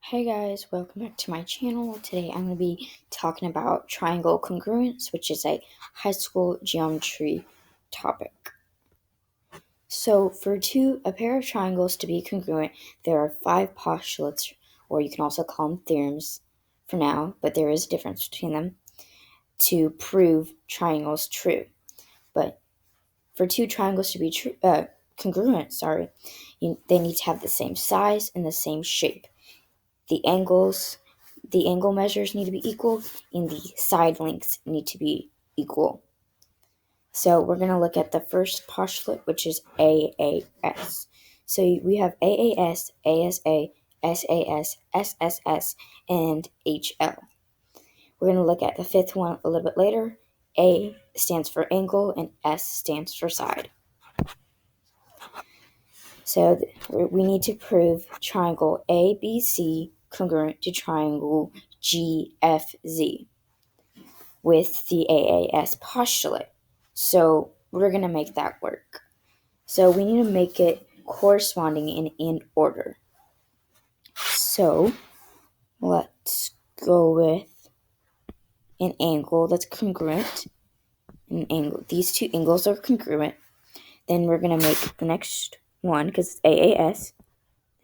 Hey guys, welcome back to my channel. Today I'm going to be talking about triangle congruence, which is a high school geometry topic. So for a pair of triangles to be congruent, there are 5 postulates, or you can also call them theorems for now, but there is a difference between them, to prove triangles true. But for 2 triangles to be congruent, they need to have the same size and the same shape. The angle measures need to be equal, and the side lengths need to be equal. So we're going to look at the first postulate, which is AAS. So we have AAS, ASA, SAS, SSS, and HL. We're going to look at the fifth one a little bit later. A stands for angle, and S stands for side. So we need to prove triangle ABC congruent to triangle GFZ with the AAS postulate. So we're going to make that work. So we need to make it corresponding in order. So let's go with an angle that's congruent. These 2 angles are congruent. Then we're going to make the next one, because it's AAS,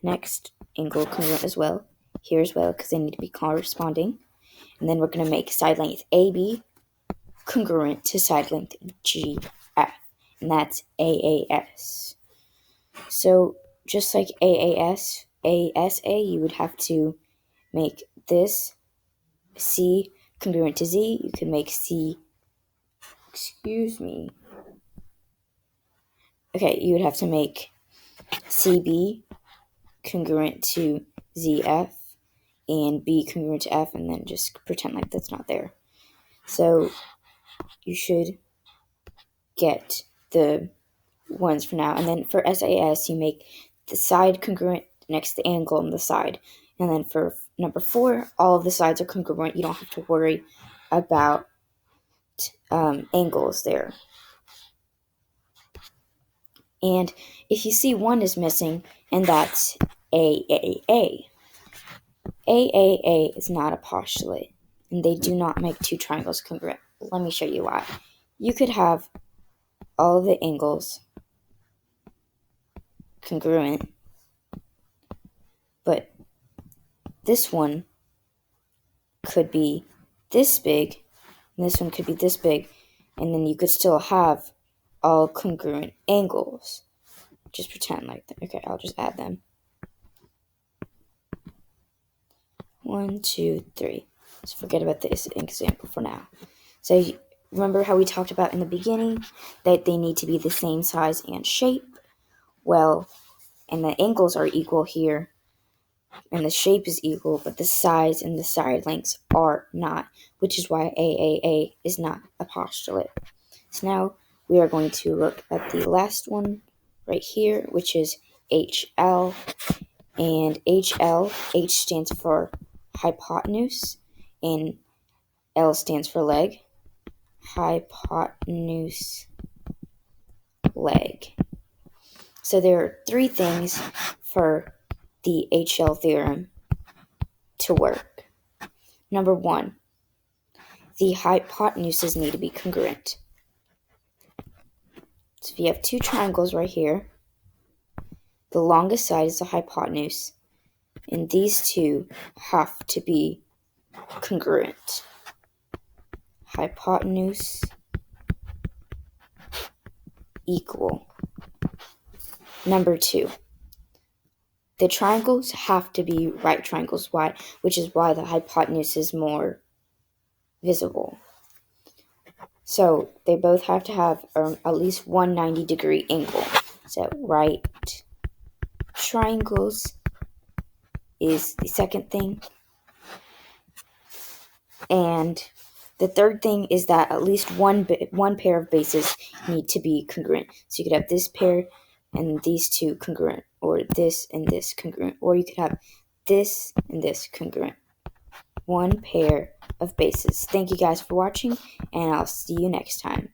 next angle congruent as well, here as well, because they need to be corresponding. And then we're going to make side length AB congruent to side length GF, and that's AAS. So just like AAS, ASA, you would have to make this C congruent to Z. You can make you would have to make CB congruent to ZF and B congruent to F, and then just pretend like that's not there. So you should get the ones for now. And then for SAS, you make the side congruent next to the angle on the side. And then for number 4, all of the sides are congruent. You don't have to worry about angles there. And if you see one is missing, and that's AAA. AAA is not a postulate, and they do not make 2 triangles congruent. Let me show you why. You could have all of the angles congruent, but this one could be this big, and this one could be this big, and then you could still have all congruent angles. Just pretend like that. Okay, I'll just add them. 1, 2, 3. Let's forget about this example for now. So remember how we talked about in the beginning that they need to be the same size and shape? Well, and the angles are equal here, and the shape is equal, but the size and the side lengths are not, which is why AAA is not a postulate. So now we are going to look at the last one right here, which is HL. And HL, H stands for hypotenuse, and L stands for leg. Hypotenuse, leg. So there are 3 things for the HL theorem to work. Number 1, the hypotenuses need to be congruent. So if you have 2 triangles right here, the longest side is the hypotenuse, and these 2 have to be congruent. Hypotenuse equal. Number 2, the triangles have to be right triangles, which is why the hypotenuse is more visible. So they both have to have at least 190-degree angle. So right triangles is the second thing. And the third thing is that at least one pair of bases need to be congruent. So you could have this pair and these 2 congruent, or this and this congruent, or you could have this and this congruent. 1 pair of bases. Thank you guys for watching, and I'll see you next time.